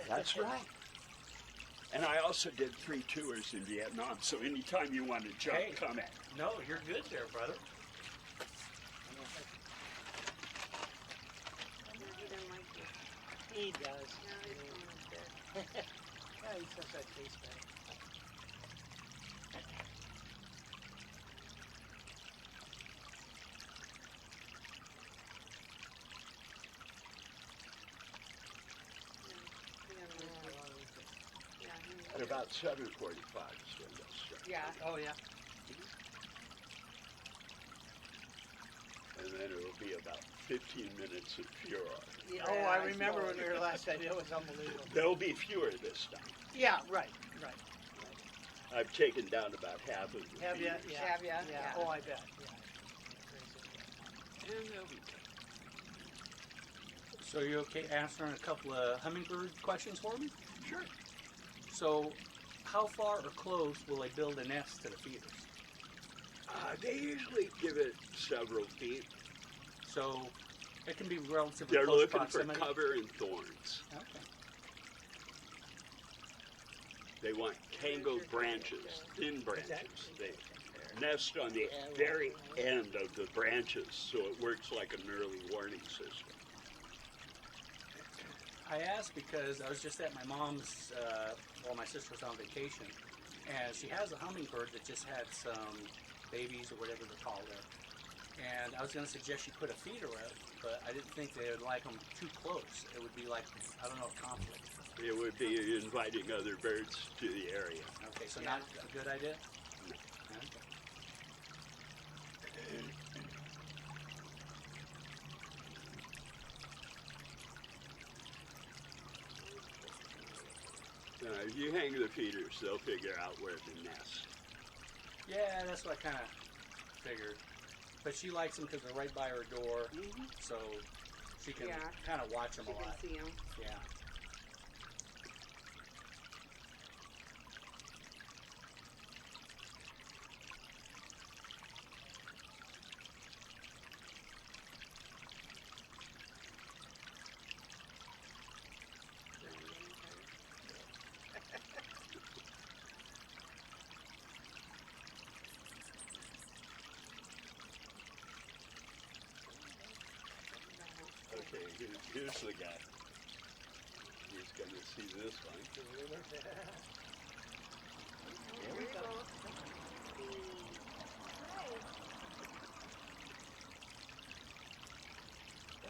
That's right. And I also did 3 tours in Vietnam, so anytime you want to jump, Hey. come at. No, you're good there, brother. He does. No, it's almost there. Yeah, he says that tastes better. At about 7:45 is when they'll start. Yeah. Oh, yeah. And then it'll be about 15 minutes of furor. Yeah, Oh, I saw remember when it. we were last night. It was unbelievable. There'll be fewer this time. Yeah, right. I've taken down about half of the Have you? feeders. Yeah. Have ya? Yeah. Yeah. Oh, I bet. Yeah. And they'll be So you okay answering a couple of hummingbird questions for me? sure. So, how far or close will they build a nest to the feeders? They usually give it several feet. So, it can be relatively They're close looking proximity. for cover and thorns. Okay. They want tangled branches, thin branches. They nest on the very end of the branches, so it works like an early warning system. I asked because I was just at my mom's while my sister was on vacation, and she has a hummingbird that just had some babies or whatever they're called there. And I was going to suggest she put a feeder up, but I didn't think they would like them too close. It would be like, I don't know, conflict. It would be inviting other birds to the area. Okay, so not a good idea? No. Okay. If you hang the feeders, they'll figure out where to nest. Yeah, that's what I kind of figured. But she likes them because they're right by her door, so she can Yeah. kind of watch them You a can lot. see them. Yeah. Okay, here's the guy. He's going to see this one. Here we go.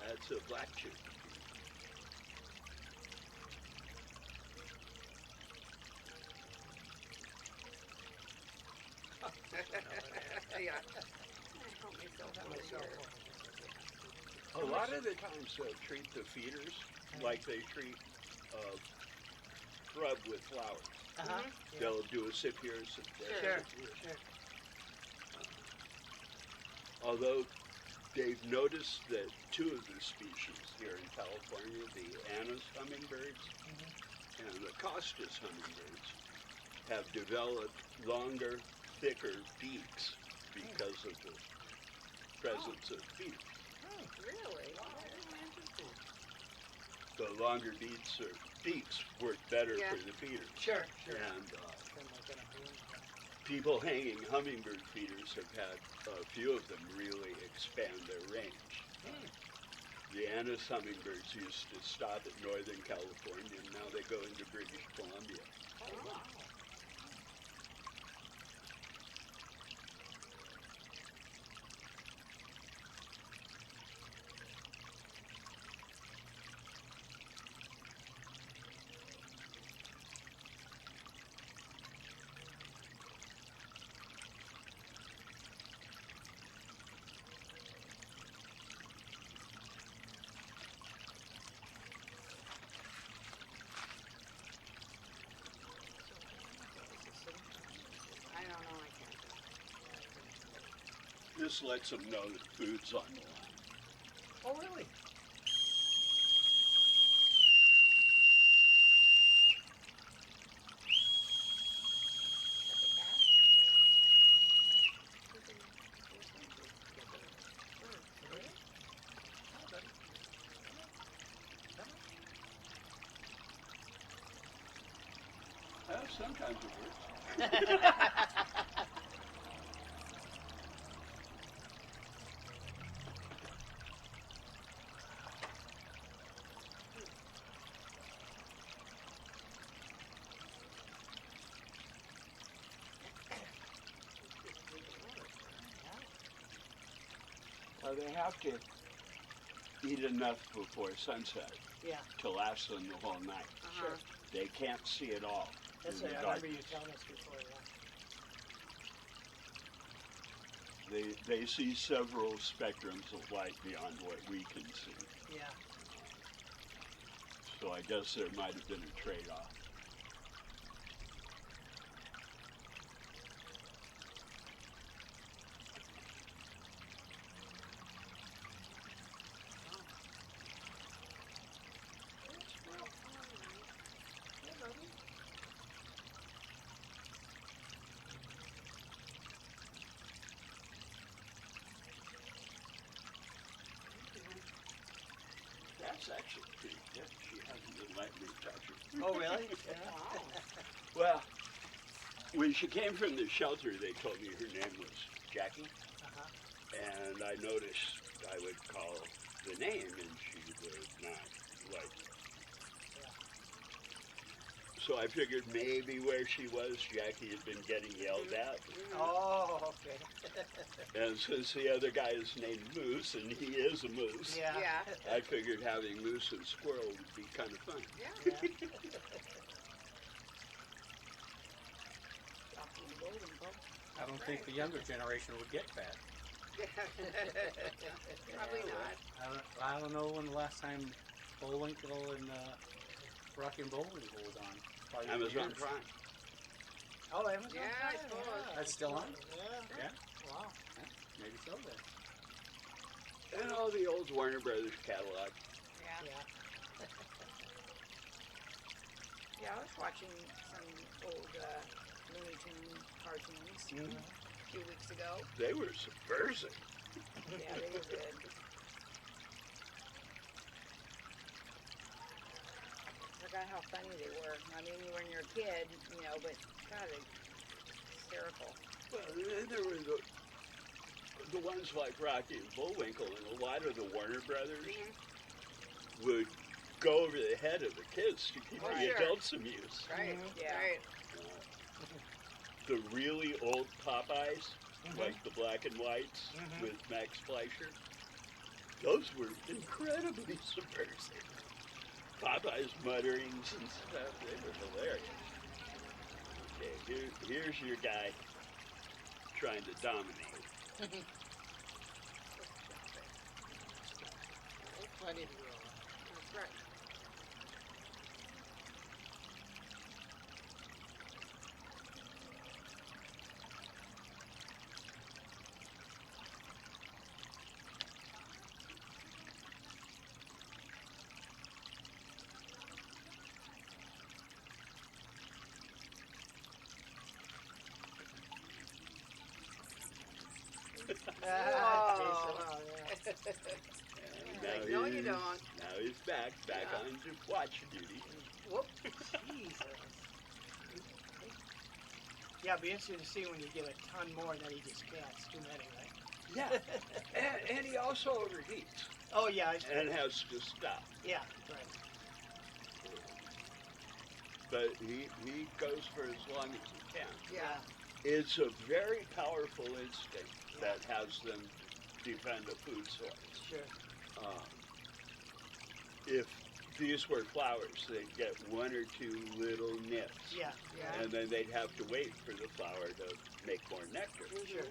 That's a black chick. Yeah. Help myself out of here. A lot of the times they'll treat the feeders like they treat shrub with flowers. Uh-huh. They'll do a sip here, a sip there. Sure. a sip here. Although they've noticed that 2 of the species here in California, the Anna's hummingbirds and the Costas hummingbirds, have developed longer, thicker beaks because of the presence of feeders. Really? Oh, interesting. The longer beaks work better Yeah. for the feeders. Sure. And people hanging hummingbird feeders have had a few of them really expand their range. The Anna's hummingbirds used to stop at Northern California, and now they go into British Columbia. Oh, wow. I don't know, I can't. This lets them know that food's on the line. Oh, really? Well, sometimes it works. Well, they have to eat enough before sunset Yeah, to last them the whole night. sure. They can't see it all. That's in what the I remember you darkness. telling us before, yeah. They see several spectrums of light beyond what we can see. Yeah. So I guess there might have been a trade-off. That's actually pretty good. She hasn't been letting me touch her. Oh, really? Yeah. Well, when she came from the shelter, they told me her name was Jackie, Uh-huh. and I noticed I would call the name, and she would not like. So I figured maybe where she was, Jackie had been getting yelled at. Oh, okay. And since the other guy is named Moose, and he is a moose, Yeah. Yeah. I figured having Moose and Squirrel would be kind of fun. Yeah. Yeah. I don't think the younger generation would get fat. Probably not. I don't know when the last time Bullwinkle and Rocky and Bullwinkle was on. Probably Amazon years. Prime. Oh, Amazon Yeah, I Prime, suppose. yeah. That's still on? Yeah. Yeah, Wow. maybe so then. And all the old Warner Brothers catalog. Yeah. Yeah. Yeah, I was watching some old Looney Tune cartoons a few weeks ago. They were subversive. Yeah, they were good. I forgot how funny they were. I mean, when you're a kid, you know, but God, they hysterical. Well, then there were the ones like Rocky and Bullwinkle, and a lot of the Warner Brothers would go over the head of the kids to keep Oh, the sure. adults amused. Right. Yeah. Right. The really old Popeyes, like the black and whites with Max Fleischer, those were incredibly subversive. Popeye's mutterings and stuff, they were hilarious. Okay, here's your guy trying to dominate. Plenty to That's right. And No, you he's- don't. Now he's back Yeah. on to watch duty. Whoop. Jesus. Yeah, it'd be interesting to see when you get a ton more than he just gets. Too many, right? Yeah, and he also overheats Oh, yeah. and has to stop. Yeah, right. But he goes for as long as he can. Yeah. It's a very powerful instinct that has them defend a food source. Sure. If these were flowers, they'd get one or two little nips. Yeah. Yeah. And then they'd have to wait for the flower to make more nectar. Sure.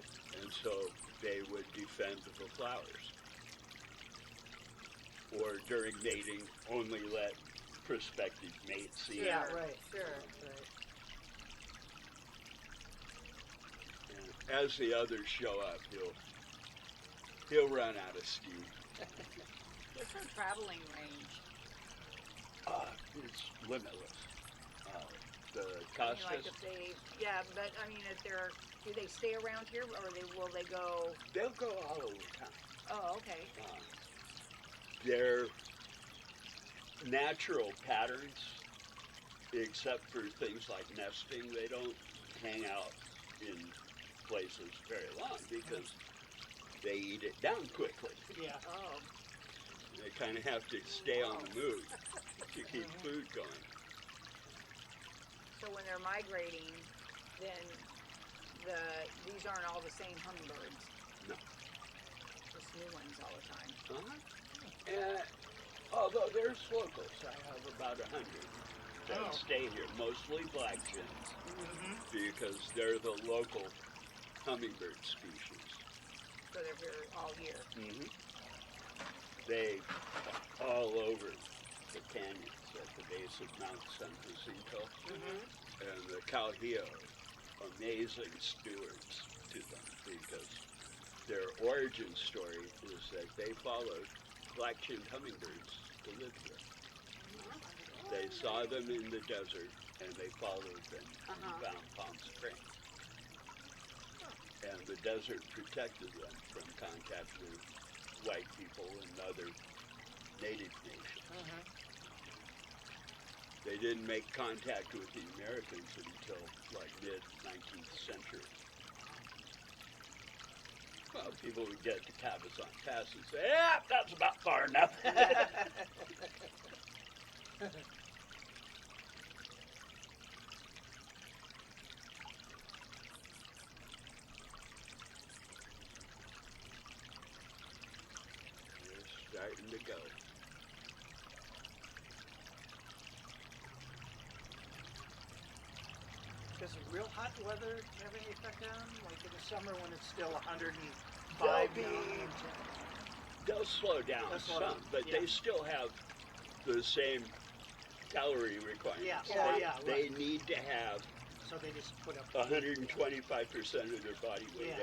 And so they would defend the flowers. Or during mating, only let prospective mates see Yeah, it. right. Sure. Right. And as the others show up, he'll run out of steam. What's our traveling range? It's limitless. The I mean, Costas, like if they, yeah, but I mean, if they're, do they stay around here or will they go? they'll go all over town. Oh, okay. Their natural patterns except for things like nesting, they don't hang out in places very long because they eat it down quickly. Yeah. Oh, They kind of have to stay on the move to keep food going. so when they're migrating, then these aren't all the same hummingbirds. No. Just new ones all the time. And although there's locals, I have about 100 that Oh. stay here, mostly black chins, Mm-hmm. because they're the local hummingbird species. So they're here all year. They all over the canyons at the base of Mount San Jacinto and the Calhio, amazing stewards to them because their origin story is that they followed black-chinned hummingbirds to live here. They saw them in the desert and they followed them and found Palm Springs. And the desert protected them from contact with white people and other native nations. They didn't make contact with the Americans until like mid-19th century. Well, people would get to Cabazon Pass and say, "Yeah, that's about far enough." They're starting to go. Does the real hot weather have any effect on them? Like in the summer when it's still 105 They'll now? They'll slow down They'll slow some, down, but yeah. they still have the same calorie requirements. Yeah, oh, yeah, They right. need to have So they just put up 125% of their body weight Yeah.